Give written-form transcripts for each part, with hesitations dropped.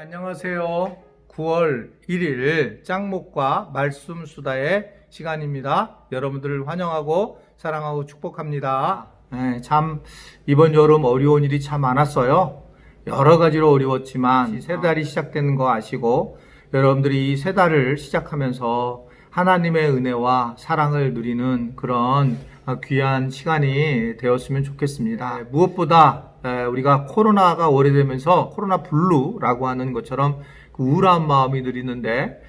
안녕하세요. 9월 1일 짱목과 말씀 수다의 시간입니다. 여러분들을 환영하고 사랑하고 축복합니다. 참 이번 여름 어려운 일이 참 많았어요. 여러 가지로 어려웠지만 새 달이 시작되는 거 아시고 여러분들이 이 새 달을 시작하면서 하나님의 은혜와 사랑을 누리는 그런 귀한 시간이 되었으면 좋겠습니다. 무엇보다 우리가 코로나가 오래되면서 코로나 블루라고 하는 것처럼 그 우울한 마음이 들이는데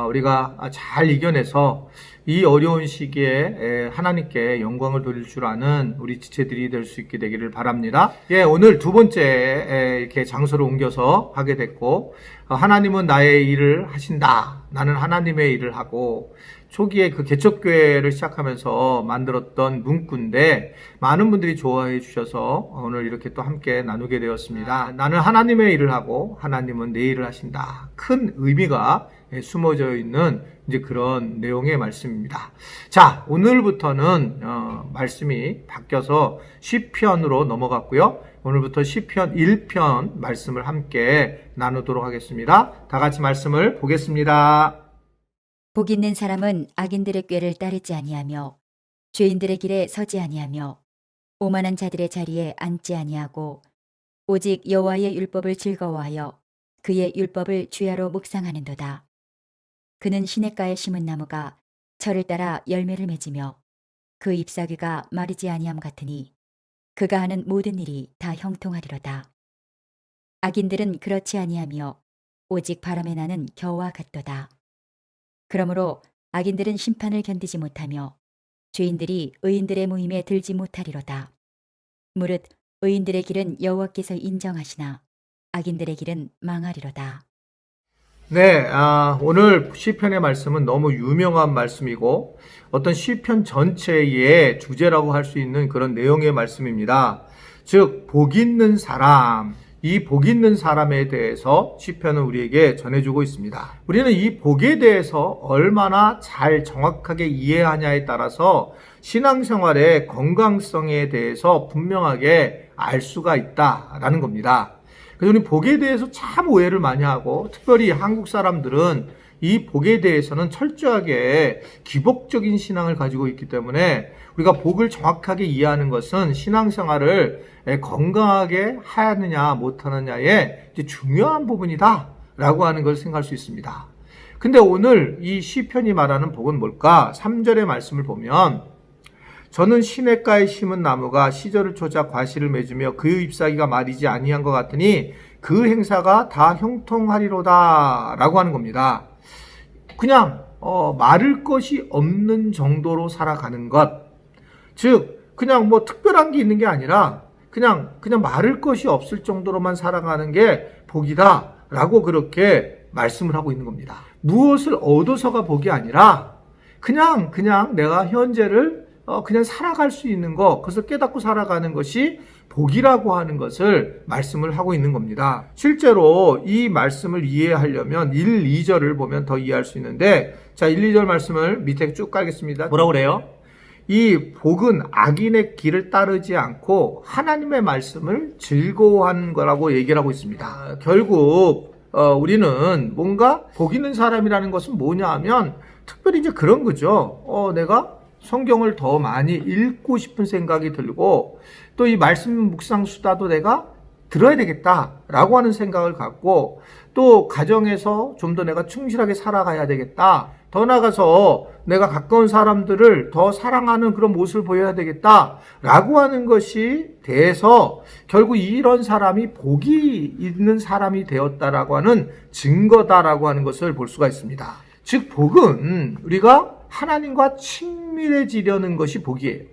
우리가 잘 이겨내서 이 어려운 시기에 하나님께 영광을 돌릴 줄 아는 우리 지체들이 될 수 있게 되기를 바랍니다. 오늘 두 번째 이렇게 장소를 옮겨서 하게 됐고, 하나님은 나의 일을 하신다. 나는 하나님의 일을 하고, 초기에 그 개척교회를 시작하면서 만들었던 문구인데 많은 분들이 좋아해 주셔서 오늘 이렇게 또 함께 나누게 되었습니다. 나는 하나님의 일을 하고 하나님은 내 일을 하신다. 큰 의미가 숨어져 있는 이제 그런 내용의 말씀입니다. 자, 오늘부터는 말씀이 바뀌어서 시편으로 넘어갔고요. 오늘부터 시편 1편 말씀을 함께 나누도록 하겠습니다. 다 같이 말씀을 보겠습니다. 복 있는 사람은 악인들의 꾀를 따르지 아니하며 죄인들의 길에 서지 아니하며 오만한 자들의 자리에 앉지 아니하고 오직 여호와의 율법을 즐거워하여 그의 율법을 주야로 묵상하는도다. 그는 시냇가에 심은 나무가 철을 따라 열매를 맺으며 그 잎사귀가 마르지 아니함 같으니 그가 하는 모든 일이 다 형통하리로다. 악인들은 그렇지 아니하며 오직 바람에 나는 겨와 같도다. 그러므로 악인들은 심판을 견디지 못하며 죄인들이 의인들의 모임에 들지 못하리로다. 무릇 의인들의 길은 여호와께서 인정하시나 악인들의 길은 망하리로다. 오늘 시편의 말씀은 너무 유명한 말씀이고 어떤 시편 전체의 주제라고 할 수 있는 그런 내용의 말씀입니다. 즉, 복 있는 사람, 이 복 있는 사람에 대해서 시편은 우리에게 전해주고 있습니다. 우리는 이 복에 대해서 얼마나 잘 정확하게 이해하냐에 따라서 신앙생활의 건강성에 대해서 분명하게 알 수가 있다라는 겁니다. 그래서 우리 복에 대해서 참 오해를 많이 하고, 특별히 한국 사람들은 이 복에 대해서는 철저하게 기복적인 신앙을 가지고 있기 때문에 우리가 복을 정확하게 이해하는 것은 신앙생활을 건강하게 하느냐 못하느냐의 중요한 부분이다라고 하는 걸 생각할 수 있습니다. 근데 오늘 이 시편이 말하는 복은 뭘까? 3절의 말씀을 보면 저는 시냇가에 심은 나무가 시절을 초자 과실을 맺으며 그 잎사귀가 마르지 아니한 것 같으니 그 행사가 다 형통하리로다 라고 하는 겁니다. 그냥 마를 것이 없는 정도로 살아가는 것, 즉 그냥 뭐 특별한 게 있는 게 아니라 그냥 마를 것이 없을 정도로만 살아가는 게 복이다 라고 그렇게 말씀을 하고 있는 겁니다. 무엇을 얻어서가 복이 아니라 그냥 내가 현재를 그냥 살아갈 수 있는 것, 그것을 깨닫고 살아가는 것이 복이라고 하는 것을 말씀을 하고 있는 겁니다. 실제로 이 말씀을 이해하려면 1, 2절을 보면 더 이해할 수 있는데, 자, 1, 2절 말씀을 밑에 쭉 깔겠습니다. 뭐라고 그래요? 이 복은 악인의 길을 따르지 않고 하나님의 말씀을 즐거워하는 거라고 얘기를 하고 있습니다. 결국 우리는 뭔가 복 있는 사람이라는 것은 뭐냐 하면 특별히 이제 그런 거죠. 내가 성경을 더 많이 읽고 싶은 생각이 들고 또 이 말씀 묵상 수다도 내가 들어야 되겠다라고 하는 생각을 갖고 또 가정에서 좀 더 내가 충실하게 살아가야 되겠다. 더 나아가서 내가 가까운 사람들을 더 사랑하는 그런 모습을 보여야 되겠다라고 하는 것이 돼서 결국 이런 사람이 복이 있는 사람이 되었다라고 하는 증거다라고 하는 것을 볼 수가 있습니다. 즉 복은 우리가 하나님과 친밀해지려는 것이 복이에요.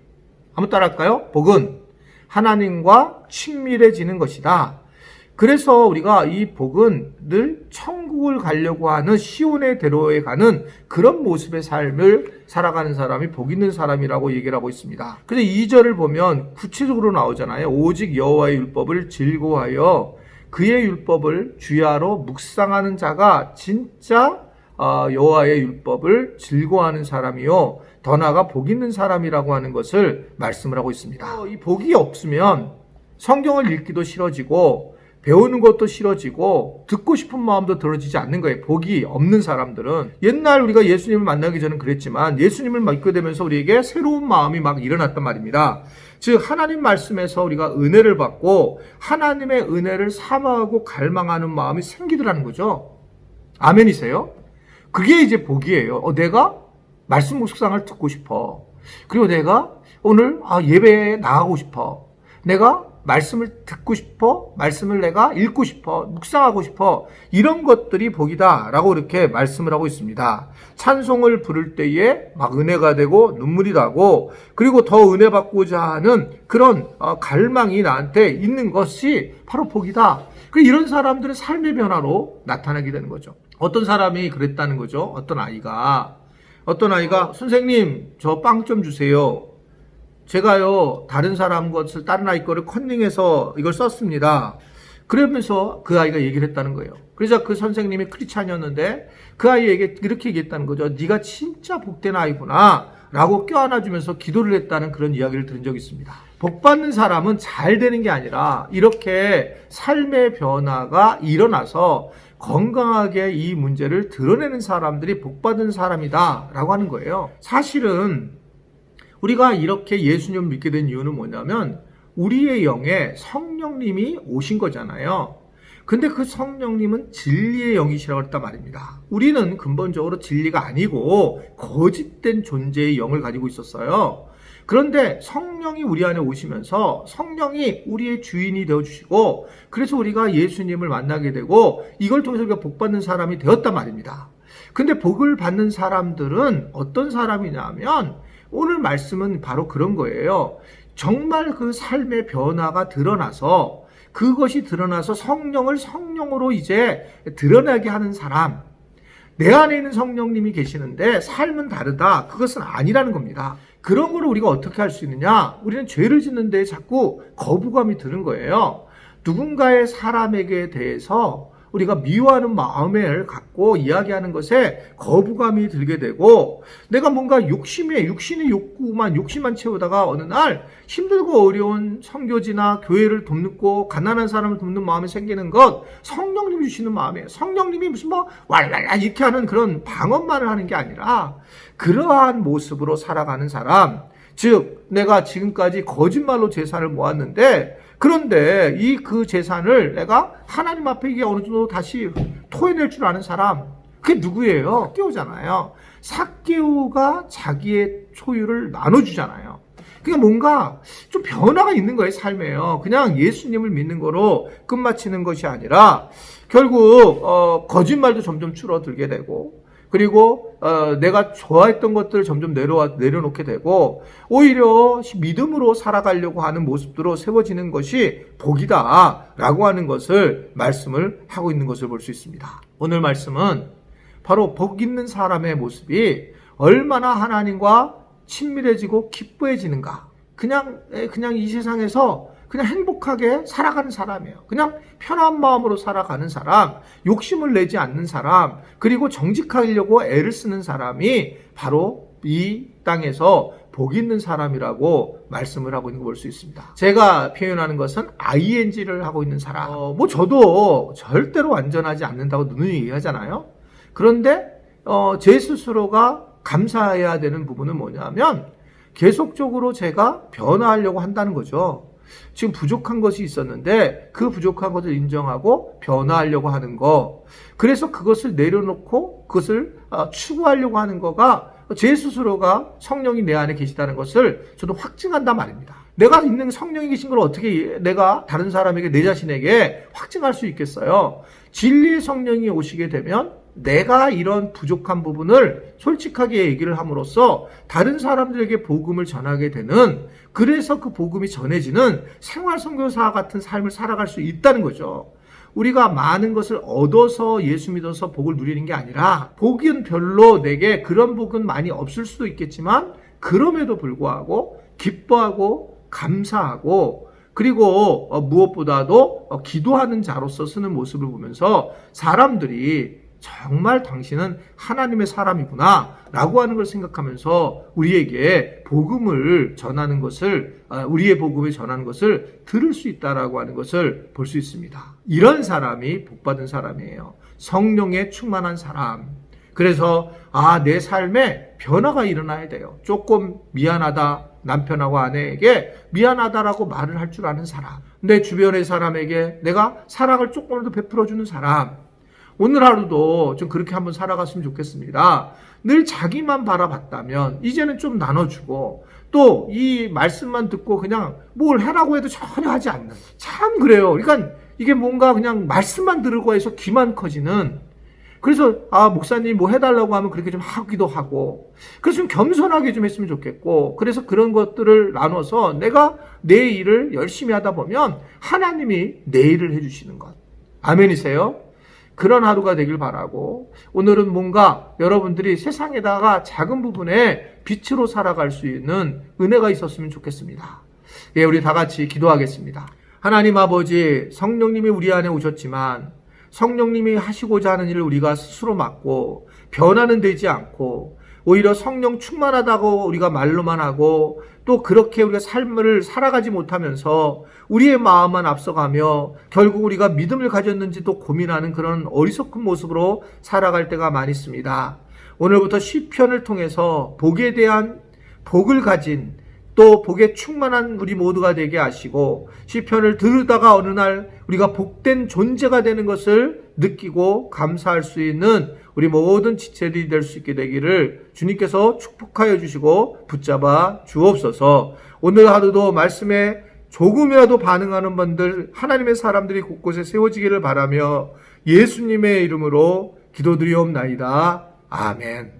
한번 따라할까요? 복은 하나님과 친밀해지는 것이다. 그래서 우리가 이 복은 늘 천국을 가려고 하는 시온의 대로에 가는 그런 모습의 삶을 살아가는 사람이 복 있는 사람이라고 얘기를 하고 있습니다. 그래서 2절을 보면 구체적으로 나오잖아요. 오직 여호와의 율법을 즐거워하여 그의 율법을 주야로 묵상하는 자가 진짜 여호와의 율법을 즐거워하는 사람이요 더 나아가 복 있는 사람이라고 하는 것을 말씀을 하고 있습니다. 이 복이 없으면 성경을 읽기도 싫어지고 배우는 것도 싫어지고 듣고 싶은 마음도 들어지지 않는 거예요. 복이 없는 사람들은. 옛날 우리가 예수님을 만나기 전엔 그랬지만 예수님을 믿게 되면서 우리에게 새로운 마음이 막 일어났단 말입니다. 즉 하나님 말씀에서 우리가 은혜를 받고 하나님의 은혜를 사모하고 갈망하는 마음이 생기더라는 거죠. 아멘이세요? 그게 이제 복이에요. 내가 말씀 묵상을 듣고 싶어. 그리고 내가 오늘 예배에 나가고 싶어. 내가 말씀을 듣고 싶어. 말씀을 내가 읽고 싶어. 묵상하고 싶어. 이런 것들이 복이다라고 이렇게 말씀을 하고 있습니다. 찬송을 부를 때에 막 은혜가 되고 눈물이 나고 그리고 더 은혜 받고자 하는 그런 갈망이 나한테 있는 것이 바로 복이다. 이런 사람들은 삶의 변화로 나타나게 되는 거죠. 어떤 사람이 그랬다는 거죠. 어떤 아이가 선생님 저 빵 좀 주세요. 제가요 다른 사람 것을 다른 아이 거를 컨닝해서 이걸 썼습니다. 그러면서 그 아이가 얘기를 했다는 거예요. 그래서 그 선생님이 크리스찬이었는데 그 아이에게 이렇게 얘기했다는 거죠. 네가 진짜 복된 아이구나 라고 껴안아주면서 기도를 했다는 그런 이야기를 들은 적이 있습니다. 복 받는 사람은 잘 되는 게 아니라 이렇게 삶의 변화가 일어나서 건강하게 이 문제를 드러내는 사람들이 복 받은 사람이다 라고 하는 거예요. 사실은 우리가 이렇게 예수님을 믿게 된 이유는 뭐냐면 우리의 영에 성령님이 오신 거잖아요. 근데 그 성령님은 진리의 영이시라고 했단 말입니다. 우리는 근본적으로 진리가 아니고 거짓된 존재의 영을 가지고 있었어요. 그런데 성령이 우리 안에 오시면서 성령이 우리의 주인이 되어주시고 그래서 우리가 예수님을 만나게 되고 이걸 통해서 우리가 복받는 사람이 되었단 말입니다. 근데 복을 받는 사람들은 어떤 사람이냐면 오늘 말씀은 바로 그런 거예요. 정말 그 삶의 변화가 드러나서 그것이 드러나서 성령을 성령으로 이제 드러나게 하는 사람. 내 안에 있는 성령님이 계시는데 삶은 다르다. 그것은 아니라는 겁니다. 그런 거를 우리가 어떻게 할 수 있느냐? 우리는 죄를 짓는데 자꾸 거부감이 드는 거예요. 누군가의 사람에게 대해서 우리가 미워하는 마음을 갖고 이야기하는 것에 거부감이 들게 되고 내가 뭔가 육신의 욕심만 채우다가 어느 날 힘들고 어려운 선교지나 교회를 돕고 가난한 사람을 돕는 마음이 생기는 것 성령님이 주시는 마음이에요. 성령님이 무슨 왈랄라 이렇게 하는 그런 방언만을 하는 게 아니라 그러한 모습으로 살아가는 사람, 즉 내가 지금까지 거짓말로 재산을 모았는데 그런데 그 재산을 내가 하나님 앞에 이게 어느 정도 다시 토해낼 줄 아는 사람, 그게 누구예요? 삭개오잖아요. 삭개오가 자기의 소유를 나눠주잖아요. 그게 뭔가 좀 변화가 있는 거예요, 삶에요. 그냥 예수님을 믿는 거로 끝마치는 것이 아니라 결국 거짓말도 점점 줄어들게 되고 그리고 내가 좋아했던 것들을 점점 내려놓게 되고 오히려 믿음으로 살아가려고 하는 모습으로 세워지는 것이 복이다 라고 하는 것을 말씀을 하고 있는 것을 볼 수 있습니다. 오늘 말씀은 바로 복 있는 사람의 모습이 얼마나 하나님과 친밀해지고 기뻐해지는가. 그냥 이 세상에서 그냥 행복하게 살아가는 사람이에요. 그냥 편한 마음으로 살아가는 사람, 욕심을 내지 않는 사람, 그리고 정직하려고 애를 쓰는 사람이 바로 이 땅에서 복 있는 사람이라고 말씀을 하고 있는 걸 볼 수 있습니다. 제가 표현하는 것은 ing를 하고 있는 사람. 저도 절대로 완전하지 않는다고 누누이 얘기하잖아요. 그런데 제 스스로가 감사해야 되는 부분은 뭐냐면 계속적으로 제가 변화하려고 한다는 거죠. 지금 부족한 것이 있었는데 그 부족한 것을 인정하고 변화하려고 하는 거, 그래서 그것을 내려놓고 그것을 추구하려고 하는 거가 제 스스로가 성령이 내 안에 계시다는 것을 저도 확증한단 말입니다. 내가 있는 성령이 계신 걸 어떻게 내가 다른 사람에게, 내 자신에게 확증할 수 있겠어요? 진리의 성령이 오시게 되면 내가 이런 부족한 부분을 솔직하게 얘기를 함으로써 다른 사람들에게 복음을 전하게 되는, 그래서 그 복음이 전해지는 생활 선교사 같은 삶을 살아갈 수 있다는 거죠. 우리가 많은 것을 얻어서 예수 믿어서 복을 누리는 게 아니라, 복은 별로 내게 그런 복은 많이 없을 수도 있겠지만 그럼에도 불구하고 기뻐하고 감사하고 그리고 무엇보다도 기도하는 자로서 쓰는 모습을 보면서 사람들이 정말 당신은 하나님의 사람이구나 라고 하는 걸 생각하면서 우리에게 복음을 전하는 것을, 우리의 복음을 전하는 것을 들을 수 있다라고 하는 것을 볼 수 있습니다. 이런 사람이 복받은 사람이에요. 성령에 충만한 사람. 그래서 내 삶에 변화가 일어나야 돼요. 조금 미안하다, 남편하고 아내에게 미안하다라고 말을 할 줄 아는 사람, 내 주변의 사람에게 내가 사랑을 조금 더 베풀어주는 사람. 오늘 하루도 좀 그렇게 한번 살아갔으면 좋겠습니다. 늘 자기만 바라봤다면 이제는 좀 나눠주고, 또 이 말씀만 듣고 그냥 뭘 하라고 해도 전혀 하지 않는, 참 그래요. 그러니까 이게 뭔가 그냥 말씀만 들으고 해서 귀만 커지는, 그래서 목사님 뭐 해달라고 하면 그렇게 좀 하기도 하고, 그래서 좀 겸손하게 좀 했으면 좋겠고, 그래서 그런 것들을 나눠서 내가 내 일을 열심히 하다 보면 하나님이 내 일을 해주시는 것. 아멘이세요? 그런 하루가 되길 바라고, 오늘은 뭔가 여러분들이 세상에다가 작은 부분에 빛으로 살아갈 수 있는 은혜가 있었으면 좋겠습니다. 예, 우리 다 같이 기도하겠습니다. 하나님 아버지, 성령님이 우리 안에 오셨지만 성령님이 하시고자 하는 일을 우리가 스스로 맡고 변화는 되지 않고, 오히려 성령 충만하다고 우리가 말로만 하고, 또 그렇게 우리가 삶을 살아가지 못하면서 우리의 마음만 앞서가며 결국 우리가 믿음을 가졌는지도 고민하는 그런 어리석은 모습으로 살아갈 때가 많이 있습니다. 오늘부터 시편을 통해서 복에 대한 복을 가진, 또 복에 충만한 우리 모두가 되게 하시고, 시편을 들으다가 어느 날 우리가 복된 존재가 되는 것을 느끼고 감사할 수 있는 우리 모든 지체들이 될 수 있게 되기를 주님께서 축복하여 주시고 붙잡아 주옵소서. 오늘 하루도 말씀에 조금이라도 반응하는 분들, 하나님의 사람들이 곳곳에 세워지기를 바라며 예수님의 이름으로 기도드리옵나이다. 아멘.